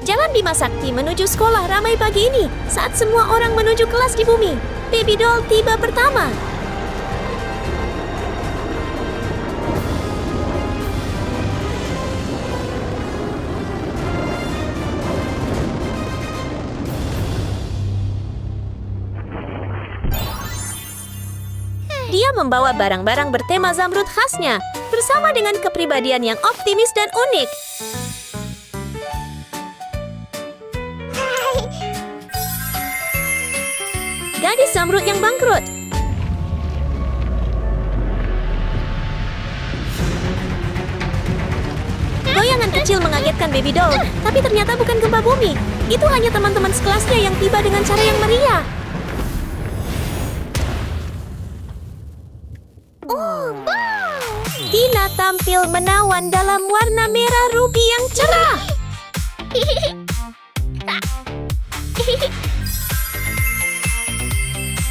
Jalan Bima Sakti menuju sekolah ramai pagi ini saat semua orang menuju kelas di bumi. Baby doll tiba pertama. Dia membawa barang-barang bertema Zamrud khasnya, bersama dengan kepribadian yang optimis dan unik. Gadis Zamrud yang bangkrut. Goyangan kecil mengagetkan Baby doll, tapi ternyata bukan gempa bumi. Itu hanya teman-teman sekelasnya yang tiba dengan cara yang meriah. Tina tampil menawan dalam warna merah ruby yang cerah.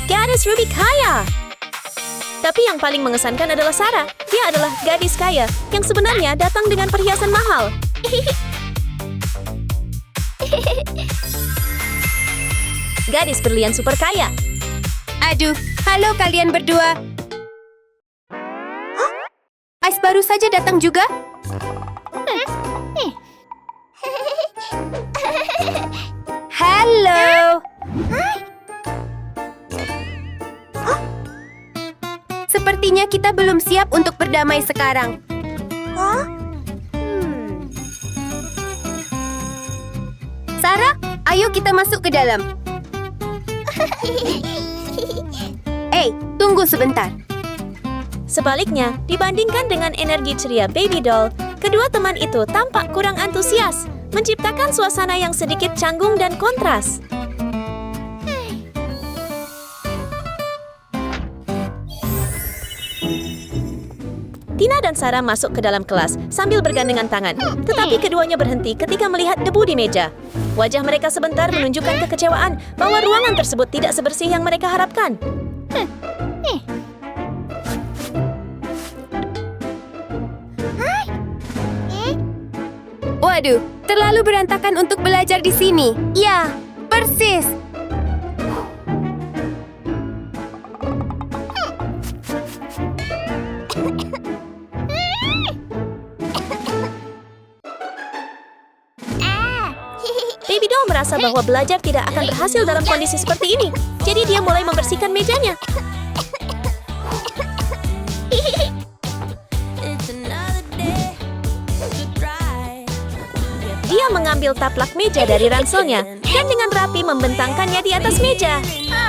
Gadis Ruby kaya. Tapi yang paling mengesankan adalah Sarah. Dia adalah gadis kaya yang sebenarnya datang dengan perhiasan mahal. Gadis berlian super kaya. Aduh, halo kalian berdua. Ais baru saja datang juga? Halo. Sepertinya kita belum siap untuk berdamai sekarang. Sarah, ayo kita masuk ke dalam. Tunggu sebentar. Sebaliknya, dibandingkan dengan energi ceria Baby doll, kedua teman itu tampak kurang antusias, menciptakan suasana yang sedikit canggung dan kontras. Tina dan Sarah masuk ke dalam kelas sambil bergandengan tangan, tetapi keduanya berhenti ketika melihat debu di meja. Wajah mereka sebentar menunjukkan kekecewaan bahwa ruangan tersebut tidak sebersih yang mereka harapkan. Waduh, terlalu berantakan untuk belajar di sini. Ya, persis. Baby doll merasa bahwa belajar tidak akan berhasil dalam kondisi seperti ini. Jadi dia mulai membersihkan mejanya. Dia mengambil taplak meja dari ranselnya dan dengan rapi membentangkannya di atas meja.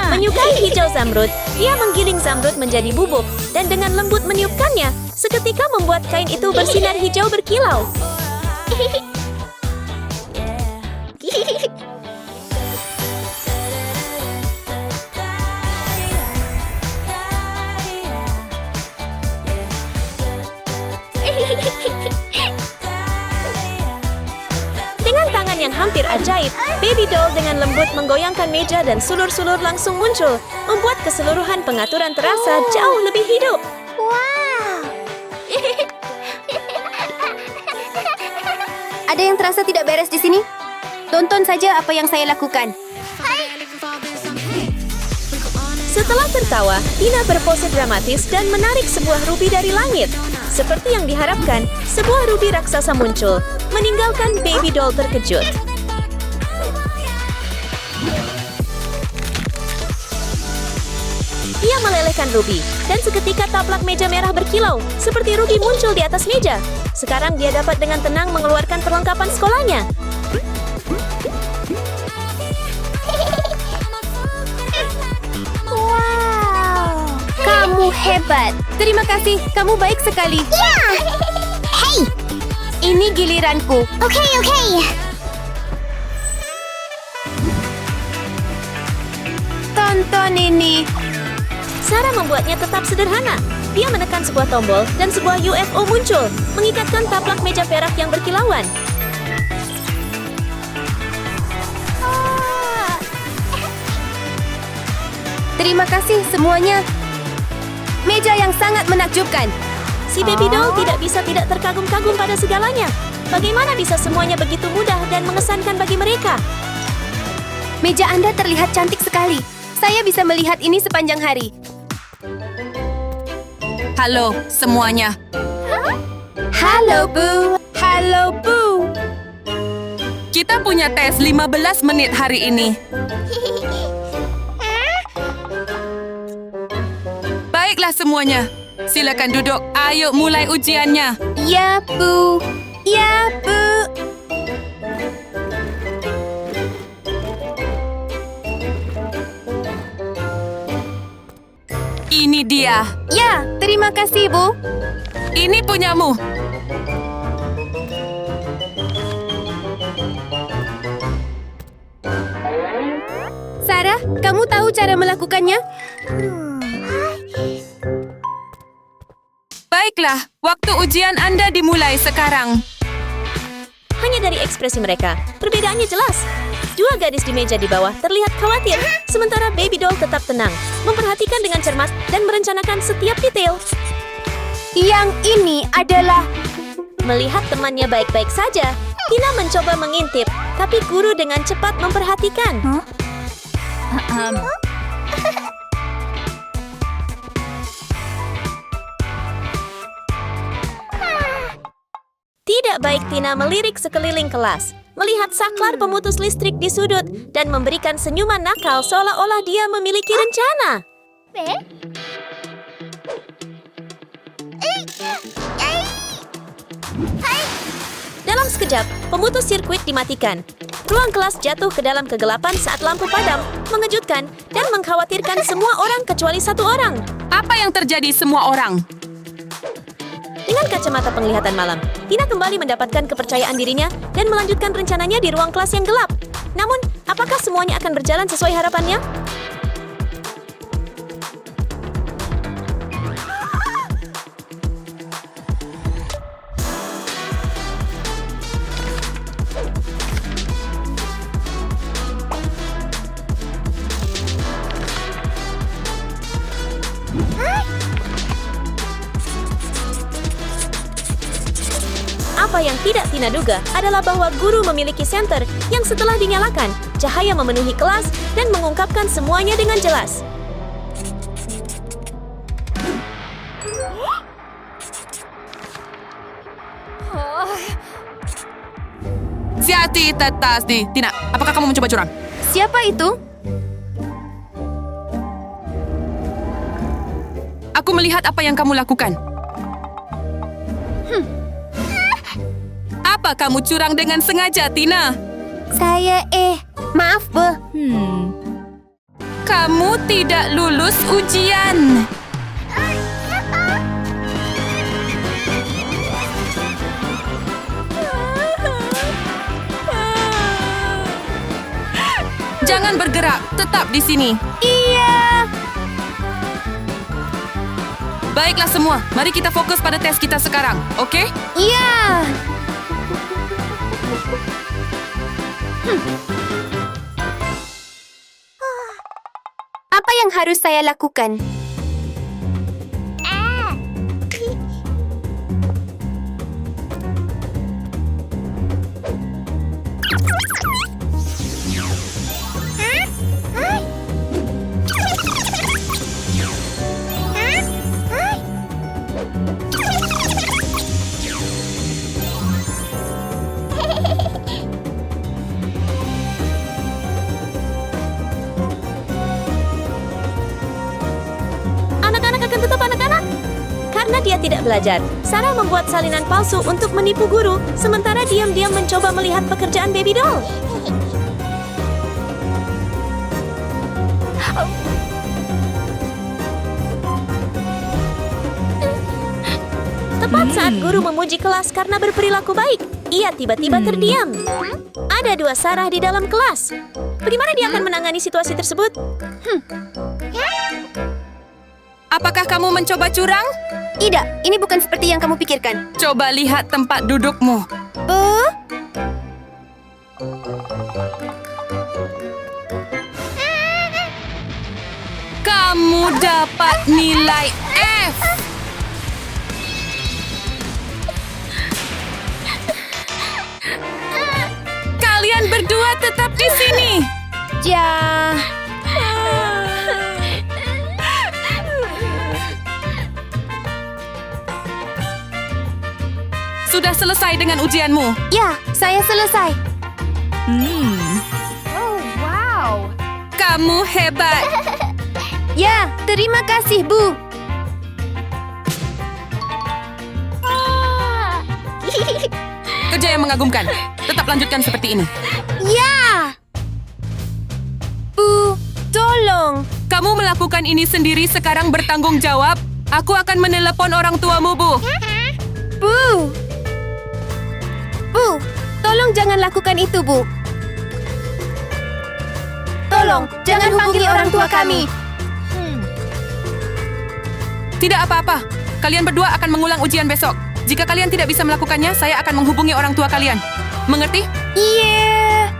Menyukai hijau zamrud, dia menggiling zamrud menjadi bubuk dan dengan lembut meniupkannya, seketika membuat kain itu bersinar hijau berkilau. Dengan tangan yang hampir ajaib, Baby doll dengan lembut menggoyangkan meja dan sulur-sulur langsung muncul, membuat keseluruhan pengaturan terasa jauh lebih hidup. Ada yang terasa tidak beres di sini? Tonton saja apa yang saya lakukan. Setelah tertawa, Tina berpose dramatis dan menarik sebuah ruby dari langit. Seperti yang diharapkan, sebuah ruby raksasa muncul, meninggalkan Baby doll terkejut. Ia melelehkan ruby, dan seketika taplak meja merah berkilau, seperti ruby muncul di atas meja. Sekarang dia dapat dengan tenang mengeluarkan perlengkapan sekolahnya. Kamu hebat. Terima kasih, kamu baik sekali. Hey, Ini giliranku. okay. Tonton ini. Sarah membuatnya tetap sederhana. Dia menekan sebuah tombol dan sebuah UFO muncul, mengikatkan taplak meja perak yang berkilauan. Terima kasih semuanya. Meja yang sangat menakjubkan. Si Baby doll tidak bisa tidak terkagum-kagum pada segalanya. Bagaimana bisa semuanya begitu mudah dan mengesankan bagi mereka? Meja Anda terlihat cantik sekali. Saya bisa melihat ini sepanjang hari. Halo semuanya. Halo, Bu. Halo, Bu. Kita punya tes 15 menit hari ini. Baiklah semuanya. Silakan duduk. Ayo mulai ujiannya. Ya, Bu. Ya, Bu. Ini dia. Ya, terima kasih, Bu. Ini punyamu. Sarah, kamu tahu cara melakukannya? Baiklah, waktu ujian Anda dimulai sekarang. Hanya dari ekspresi mereka, perbedaannya jelas. Dua gadis di meja di bawah terlihat khawatir, sementara baby doll tetap tenang, memperhatikan dengan cermat dan merencanakan setiap detail. Yang ini adalah... Melihat temannya baik-baik saja, Tina mencoba mengintip, tapi guru dengan cepat memperhatikan. Tidak baik Tina melirik sekeliling kelas, melihat saklar pemutus listrik di sudut, dan memberikan senyuman nakal seolah-olah dia memiliki rencana. Dalam sekejap, pemutus sirkuit dimatikan. Ruang kelas jatuh ke dalam kegelapan saat lampu padam, mengejutkan dan mengkhawatirkan semua orang kecuali satu orang. Apa yang terjadi semua orang? Dengan kacamata penglihatan malam, Tina kembali mendapatkan kepercayaan dirinya dan melanjutkan rencananya di ruang kelas yang gelap. Namun, apakah semuanya akan berjalan sesuai harapannya? Apa yang tidak Tina duga adalah bahwa guru memiliki senter yang setelah dinyalakan, cahaya memenuhi kelas dan mengungkapkan semuanya dengan jelas. Siati tetas di Tina. Apakah kamu mencoba curang? Siapa itu? Aku melihat apa yang kamu lakukan. Apa kamu curang dengan sengaja, Tina? Saya maaf, Bu. Kamu tidak lulus ujian. Jangan bergerak, tetap di sini. Iya. Baiklah semua, mari kita fokus pada tes kita sekarang, oke? Iya. Apa yang harus saya lakukan? Anak-anak akan tetap anak-anak. Karena dia tidak belajar, Sarah membuat salinan palsu untuk menipu guru, sementara diam-diam mencoba melihat pekerjaan baby doll. Tepat saat guru memuji kelas karena berperilaku baik, ia tiba-tiba terdiam. Ada dua Sarah di dalam kelas. Bagaimana dia akan menangani situasi tersebut? Apakah kamu mencoba curang? Tidak, ini bukan seperti yang kamu pikirkan. Coba lihat tempat dudukmu. Bu? Kamu dapat nilai F. Kalian berdua tetap di sini. Ja. Sudah selesai dengan ujianmu. Ya, saya selesai. Kamu hebat. Ya, terima kasih, Bu. Kerja yang mengagumkan. Tetap lanjutkan seperti ini. Ya. Bu, tolong. Kamu melakukan ini sendiri, sekarang bertanggung jawab. Aku akan menelepon orang tuamu, Bu. Bu. Bu, tolong jangan lakukan itu, Bu. Tolong, jangan hubungi orang tua kami. Tidak apa-apa. Kalian berdua akan mengulang ujian besok. Jika kalian tidak bisa melakukannya, saya akan menghubungi orang tua kalian. Mengerti? Iya.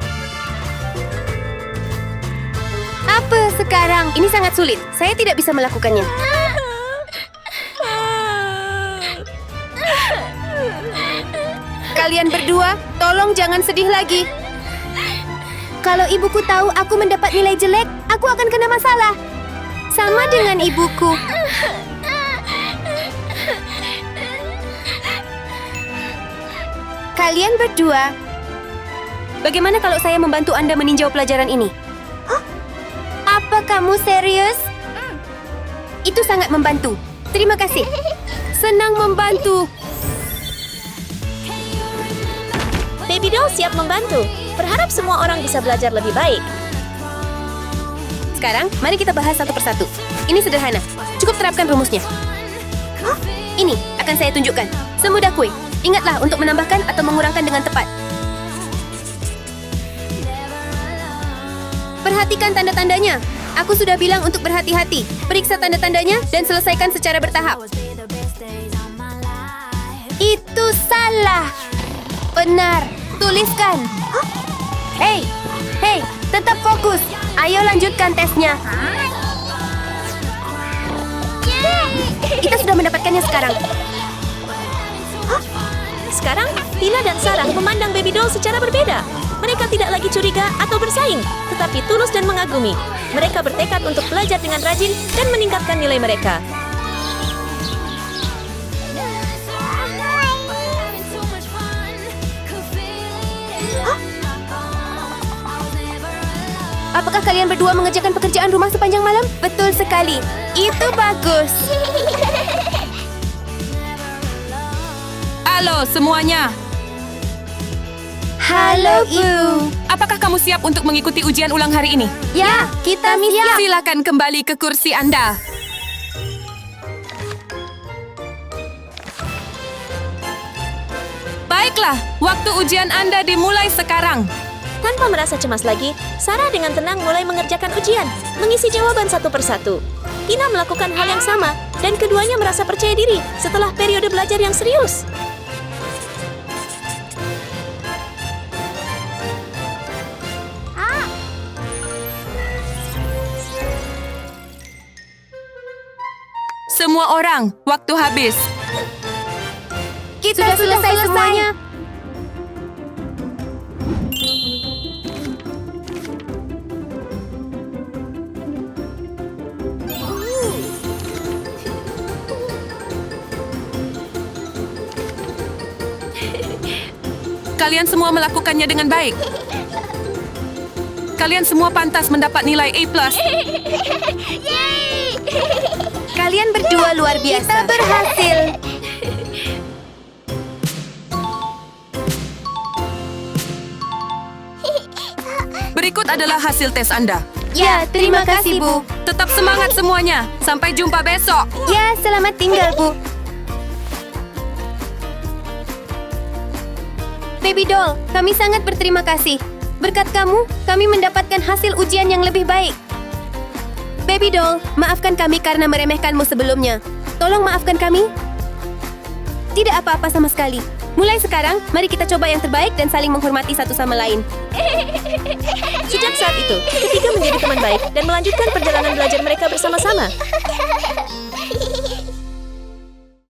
Apa sekarang? Ini sangat sulit. Saya tidak bisa melakukannya. Kalian berdua, tolong jangan sedih lagi. Kalau ibuku tahu aku mendapat nilai jelek, aku akan kena masalah. Sama dengan ibuku. Kalian berdua, bagaimana kalau saya membantu Anda meninjau pelajaran ini? Apa kamu serius? Itu sangat membantu. Terima kasih. Senang membantu. Baby Doll siap membantu. Berharap semua orang bisa belajar lebih baik. Sekarang, mari kita bahas satu persatu. Ini sederhana. Cukup terapkan rumusnya. Ini akan saya tunjukkan. Semudah kue. Ingatlah untuk menambahkan atau mengurangkan dengan tepat. Perhatikan tanda-tandanya. Aku sudah bilang untuk berhati-hati. Periksa tanda-tandanya dan selesaikan secara bertahap. Itu salah. Benar. Tuliskan. Hei, tetap fokus. Ayo lanjutkan tesnya. Kita sudah mendapatkannya sekarang. Sekarang, Tina dan Sarah memandang Baby Doll secara berbeda. Mereka tidak lagi curiga atau bersaing, tetapi tulus dan mengagumi. Mereka bertekad untuk belajar dengan rajin dan meningkatkan nilai mereka. Apakah kalian berdua mengerjakan pekerjaan rumah sepanjang malam? Betul sekali. Itu bagus. Halo semuanya. Halo, Bu. Apakah kamu siap untuk mengikuti ujian ulang hari ini? Ya, kita siap. Silakan kembali ke kursi Anda. Baiklah, waktu ujian Anda dimulai sekarang. Tanpa merasa cemas lagi, Sarah dengan tenang mulai mengerjakan ujian, mengisi jawaban satu persatu. Tina melakukan hal yang sama, dan keduanya merasa percaya diri setelah periode belajar yang serius. Semua orang, waktu habis. Kita sudah selesai semuanya. Kalian semua melakukannya dengan baik. Kalian semua pantas mendapat nilai A+. Kalian berdua luar biasa. Kita berhasil. Berikut adalah hasil tes Anda. Ya, terima kasih, Bu. Tetap semangat semuanya. Sampai jumpa besok. Ya, selamat tinggal, Bu. Baby Doll, kami sangat berterima kasih. Berkat kamu, kami mendapatkan hasil ujian yang lebih baik. Baby Doll, maafkan kami karena meremehkanmu sebelumnya. Tolong maafkan kami. Tidak apa-apa sama sekali. Mulai sekarang, mari kita coba yang terbaik dan saling menghormati satu sama lain. Sejak saat itu, ketiga menjadi teman baik dan melanjutkan perjalanan belajar mereka bersama-sama.